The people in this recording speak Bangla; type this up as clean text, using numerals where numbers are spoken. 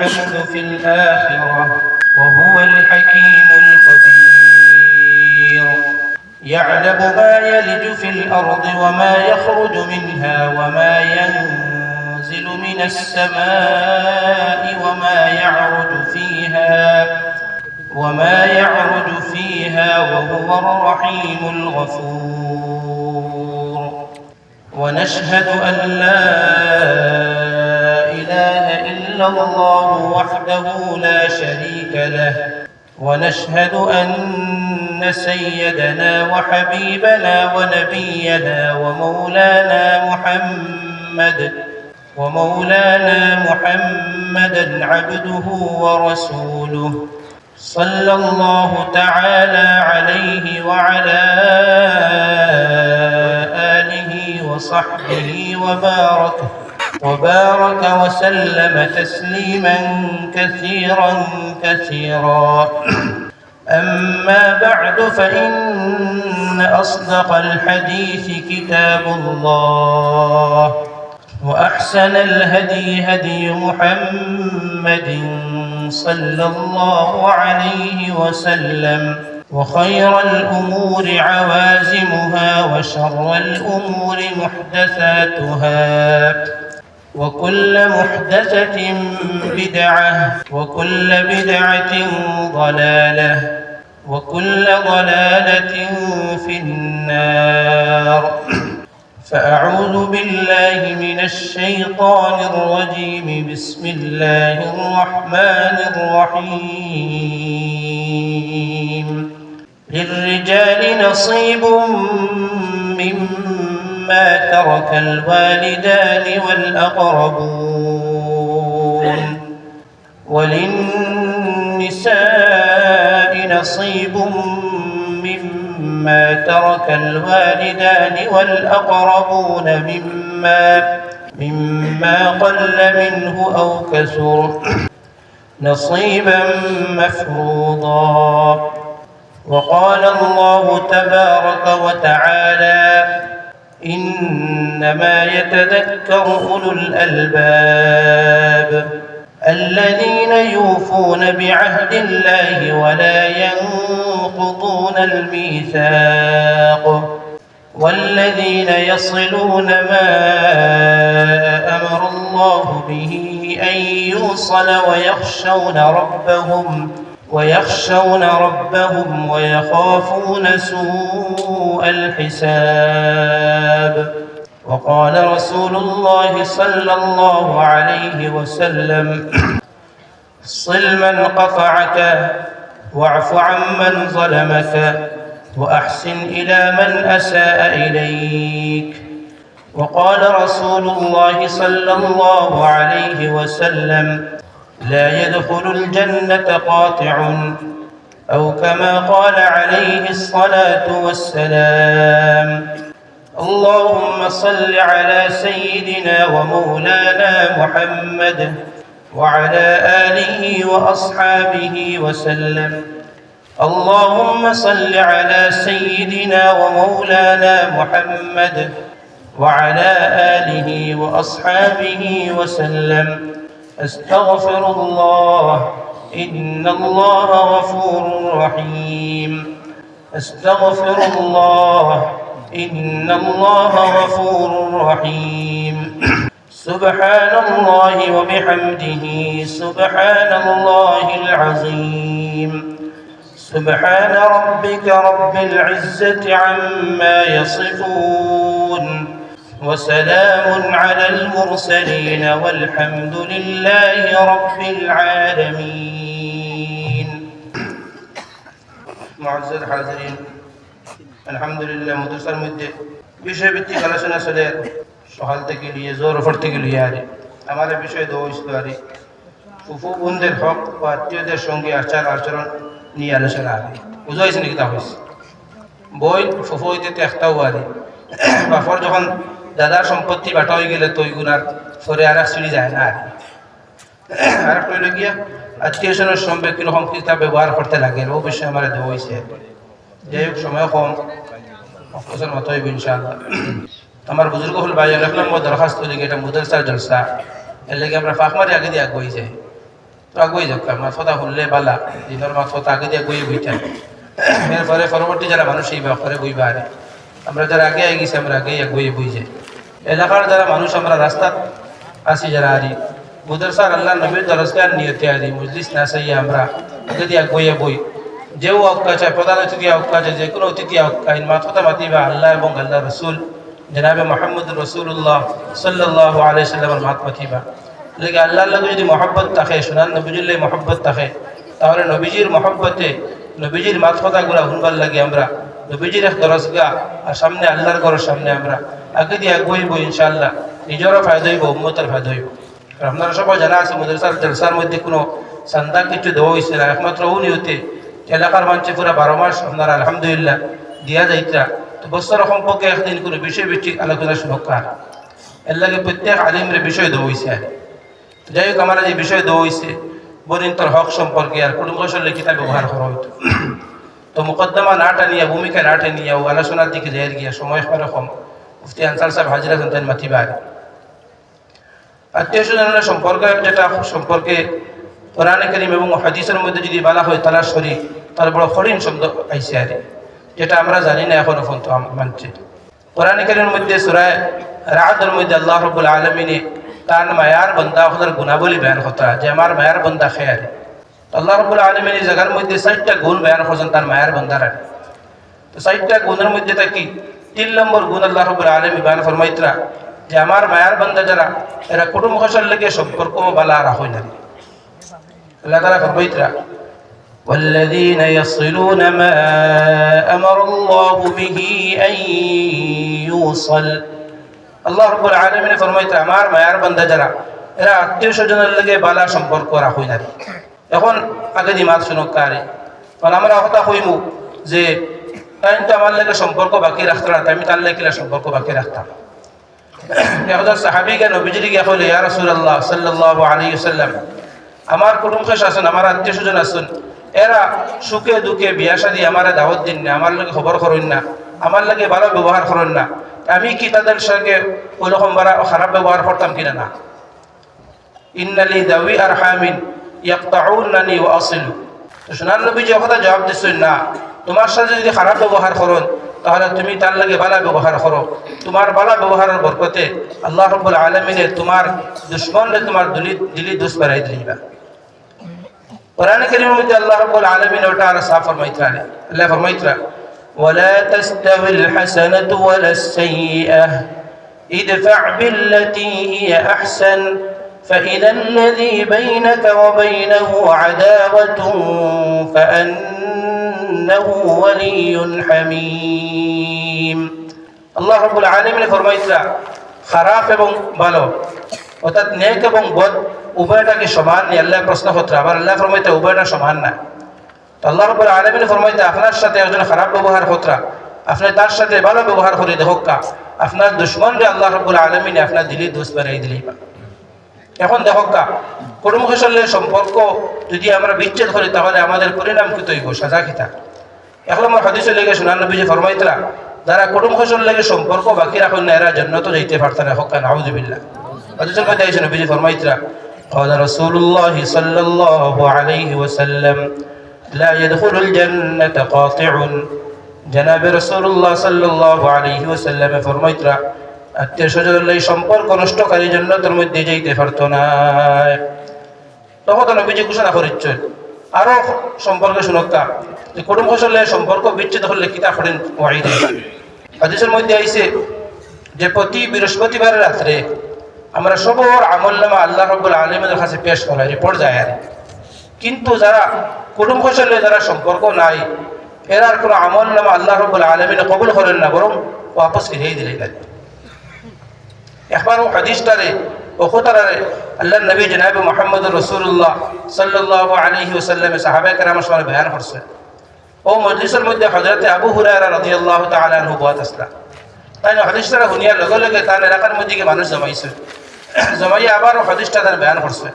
الحمد في الآخرة وهو الحكيم الخبير. يعلم ما يلج في الأرض وما يخرج منها وما ينزل من السماء وما يعرج فيها وهو الرحيم الغفور. ونشهد أن لا إله إلا الله وحده لا شريك له، ونشهد أن سيدنا وحبيبنا ونبينا ومولانا محمدا عبده ورسوله، صلى الله تعالى عليه وعلى آله وصحبه وبارك وسلم تسليما كثيرا. أما بعد، فإن أصدق الحديث كتاب الله، وأحسن الهدي هدي محمد صلى الله عليه وسلم، وخير الأمور عوازمها، وشر الأمور محدثاتها، وكل محدثة بدعة، وكل بدعة ضلالة، وكل ضلالة في النار. فأعوذ بالله من الشيطان الرجيم. بسم الله الرحمن الرحيم. للرجال نصيب مما ترك الوالدان والأقربون، وللنساء نصيب مما ترك الوالدان والأقربون مما قل منه أو كثر، نصيبا مفروضا. وقال الله تبارك وتعالى: إنما يتذكر أولو الألباب الذين يوفون بعهد الله ولا ينقضون الميثاق، والذين يصلون ما أمر الله به أن يوصل، ويخشون ربهم ويخافون سوء الحساب. وقال رسول الله صلى الله عليه وسلم: صل من قطعك، واعف عمن ظلمك، وأحسن إلى من أساء إليك. وقال رسول الله صلى الله عليه وسلم: لا يدخل الجنة قاطع، أو كما قال عليه الصلاة والسلام. اللهم صل على سيدنا ومولانا محمد وعلى آله وأصحابه وسلم. اللهم صل على سيدنا ومولانا محمد وعلى آله وأصحابه وسلم. أستغفر الله، إن الله غفور رحيم. أستغفر الله، إن الله غفور رحيم. سبحان الله وبحمده، سبحان الله العظيم. سبحان ربك رب العزة عما يصفون، وسلام على المرسلين، والحمد لله رب العالمين. معزز حاضرين، আলহামদুলিল্লাহ মদরসার মধ্যে বিষয়ভিত্তিক আলোচনা চলে সকাল থেকে নিয়ে জোর ওপর থেকে লিয়ে আরে আমার বিষয় দেওয়া হয়েছিল আরে ফুফু বোনদের হক ও আত্মীয়দের সঙ্গে আচার আচরণ নিয়ে আলোচনা আরে বুঝা হয়েছে নাকি তা হয়েছে বই ফুফু হইতে একটাও আরে বাপর যখন দাদার সম্পত্তি বাটা হয়ে গেলে তো ওইগুলার ফরে আর এক সিঁড়ি যায় না আর একটা হইল গিয়া আত্মীয় স্বজনের সঙ্গে কীরকম কী তা ব্যবহার করতে লাগে ও বিষয়ে আমার দেওয়া হয়েছে। যাই হোক, সময় কম, অফিসের মতো হইব ইনশাআল্লাহ। আমার বুজুর্গ হল ভাই এক নম্বর দরখাস্ত দিকে এটা মুদরসার জলসা, এর লেগে আমরা ফাঁক মারি আগে দিয়ে আগ হয়ে যাই। তো আগুয়ে যাক মাথা খুললে বালা দিনের মাথা আগে দিয়ে বইয়ে বইতেন এরপরে পরবর্তী যারা মানুষ এই ব্যাপারে বইবা আরে আমরা যারা আগে গেছি আমরা আগেই বইয়ে বই যাই এলাকার যারা মানুষ আমরা রাস্তা আসি যারা আরি বুধর স্যার আল্লাহ নবীর দরজগার নিয়তে আরি মজলিস না সাইয়া আমরা আগে দিয়ে বইয়ে বই যেও অক্কা চায় প্রধান অতিথি অক্কা চায় যে কোনো অতিথি অক্কা ইন মাথা মাতিবা আল্লাহ এবং আল্লাহ রসুল জনাবে মোহাম্মদ রসুল্লাহ সাল্লাল্লাহু আলাইহি সাল্লামের মাত মাতিবা লেগে আল্লাহ আল্লাহ যদি মহব্বত থাকে সোনান নবীজুল্লাহ মহব্বত থাকে তাহলে নবীজির মহব্বতে নবীজির মাত কথাগুলা শুনবার লাগে আমরা নবীজির এক দরজগা আর সামনে আল্লাহর ঘরের সামনে আমরা আগে দিয়ে বইব ইনশাআল্লাহ নিজেরও ফায়দা হইব উম্মতের ফায়দা হইব আর আপনারা সবাই জানা আছে মাদ্রাসার জলসার মধ্যে কোনো চান্দা কিছু দেওয়া হয়েছে না একমাত্র ও নিয়তে এলাকার মানুষে পুরা 12 মাস আপনারা আলহামদুলিল্লাহ দিয়া যাইতা তো বছর সম্পর্কে একদিন কোনো বিষয় ভিত্তিক আলোচনা সুরক্ষা এর লাগে প্রত্যেক আলিমের বিষয় দেওয়া হয়েছে আর যাই হোক আমার যে বিষয় দেওয়া হয়েছে বরিন্তর হক সম্পর্কে আর কুটুম কৌশলের কিতাব ব্যবহার করা হইতো তো মুকদ্দমা না টানিয়া ভূমিকা না টানিয়া ও আলোচনার দিকে যাই গিয়া সময় এরকম মুফতি আনসার সাহেব হাজিরা সন্তান মাতিবার আত্মীয় স্বজনের সম্পর্ক যেটা সম্পর্কে কোরআনে কারীম এবং হাদিসের মধ্যে যদি বলা হয় তালাশ শরীফ তার বড় কঠিন শব্দ আইসে আর যেটা আমরা জানি না এখনো পর্যন্ত মানছে কোরআনে কারীমের মধ্যে সূরা রা'দের মধ্যে আল্লাহ রাব্বুল আলামিন তার মায়ার বান্দা ওদের গুণাবলী বয়ান করতে যে আমার মায়ার বান্দা খেয়ারে আল্লাহ রাব্বুল আলামিন এই জায়গার মধ্যে 60টা গুণ বয়ান করেছেন তার মায়ার বান্দার তো 60টা গুণের মধ্যে থাকি 3 নম্বর গুণ আল্লাহ রাব্বুল আলামিন বয়ান ফরমাইতরা যে আমার মায়ার বান্দা যারা এরা কুটুম কৌশল লাগে সম্পর্ক বালা রাখয় না আল্লাহ তাআলা ফরমাইতরা والذين يصلون ما أمر الله به أن يوصل আল্লাহ রাব্বুল আলামিন ফরমাইতে আমার মায়ার বান্দা যারা এরা আত্মীয় স্বজনের লাগে বালা সম্পর্ক রাখই না এখন আগে দি মাত শুনো কারে কারণ আমরা কথা কইমু যে তাই তো আমার লাগে সম্পর্ক বাকি রাখতাম না আমি তার লাগে সম্পর্ক বাকি রাখতাম একজন সাহাবীকে নবীজি গিয়ে কইলে ইয়া রাসূলুল্লাহ সাল্লাল্লাহু আলাইহি ওয়াসাল্লাম আমার কুটুম খাস আছেন আমার আত্মীয় স্বজন আছেন এরা সুখে দুঃখে বিয়া শাদী আমারে দাওয়াত দিন না আমার লাগে খবর করেন না আমার লাগে ভালো ব্যবহার করেন না আমি কি তাদের সঙ্গে ওইরকম খারাপ ব্যবহার করতাম কিনা না ইন্নালি দাওই আরহামিন ইয়াকতাউনানি ওয়া আসিলু তো সোনার নবীজি কথা জবাব দিচ্ছেন না তোমার সাথে যদি খারাপ ব্যবহার করেন তাহলে তুমি তার লাগে ভালো ব্যবহার করো তোমার ভালো ব্যবহারের বরকতে আল্লাহ রাব্বুল আলামিনের তোমার দুশমনরে তোমার দিলি দুস বাড়াই দিবা কোরআন কারীমের মধ্যে আল্লাহ রাব্বুল আলামিন ওটা আর সাফ ফরমাইতরা আল্লাহ ফরমাইতরা ولا تستوي الحسنة ولا السيئة ادفع بالتي هي أحسن فإذا الذي بينك وبينه عداوة فأنه ولي حميم الله رب العالمين ফরমাইতরা খারাপ এবং ভালো অর্থাৎ নেক এবং বদ উভয়টা কি সমান না আল্লাহ প্রশ্ন করতে আবার আল্লাহ ফরমাইতে উভয়টা সমান না আল্লাহ রাব্বুল আলামিন ফরমাইতে আপনার সাথে একজন খারাপ ব্যবহার করতরা আপনি তার সাথে ভালো ব্যবহার করে দেখোকা আপনার দুশমনরে আল্লাহ রাব্বুল আলামিন আপনার দিলি দোষ বাড়াই দিলিবা এখন দেখোকা কুটুম কৌশলের সম্পর্ক যদি আমরা বিচ্ছেদ করি তাহলে আমাদের পরিণাম কি হইব সাজা কিতা এখন আমার হাদিসে লেগে সুনান নবীজি ফরমাইতরা যারা কুটুম কৌশল লাগে সম্পর্ক বাকি রাখেন না এরা জান্নাতে যাইতে পারত না হক্কা নাউযুবিল্লাহ হাদিসের মধ্যে আয়েশা নবীজি ফরমাইতরা قال رسول الله صلى الله عليه وسلم لا يدخل الجنة قاطع جناب رسول الله صلى الله عليه وسلم ফরমাইতরা আত্মীয় স্বজনের লাগে সম্পর্ক নষ্টকারী জান্নাতের মধ্যে যাইতে পারত না তখন নবীজি ঘোষণা করেছেন আরো সম্পর্কে শুনকা যে কুটুম কৌশলের সম্পর্ক বিচ্ছেদ হলে কিতা করেন ওয়াইদ হাদিসের মধ্যে আইছে যে প্রতি বৃহস্পতিবার রাতে আমরা সবার আমলনামা আল্লাহ রাব্বুল আলামিনের কাছে পেশ করা রিপোর্ট যায় আর কিন্তু যারা কুটুম কৌশলে যারা সম্পর্ক নাই এরার কোনো আমলনামা আল্লাহ রাব্বুল আলামিন কবুল করেন না বরং ওয়াপস ফিরিয়ে দিলেন একবারও হাদিসটারে ওখতারে আল্লাহর নবী জনাব মুহাম্মদ রাসূলুল্লাহ সাল্লাল্লাহু আলাইহি ওয়াসাল্লাম সাহাবায়ে কেরামের সামনে বয়ান করছেন ও মজলিসের মধ্যে হযরত আবু হুরায়রা রাদিয়াল্লাহু তাআলা আনহু বয়াত আসলা তাই হাদিসটা হুনিয়ার লগে লগে তার এলাকার মধ্যে মানুষ জমাইছে জমাইয়া আবারও হাদিসটা তার বয়ান করছে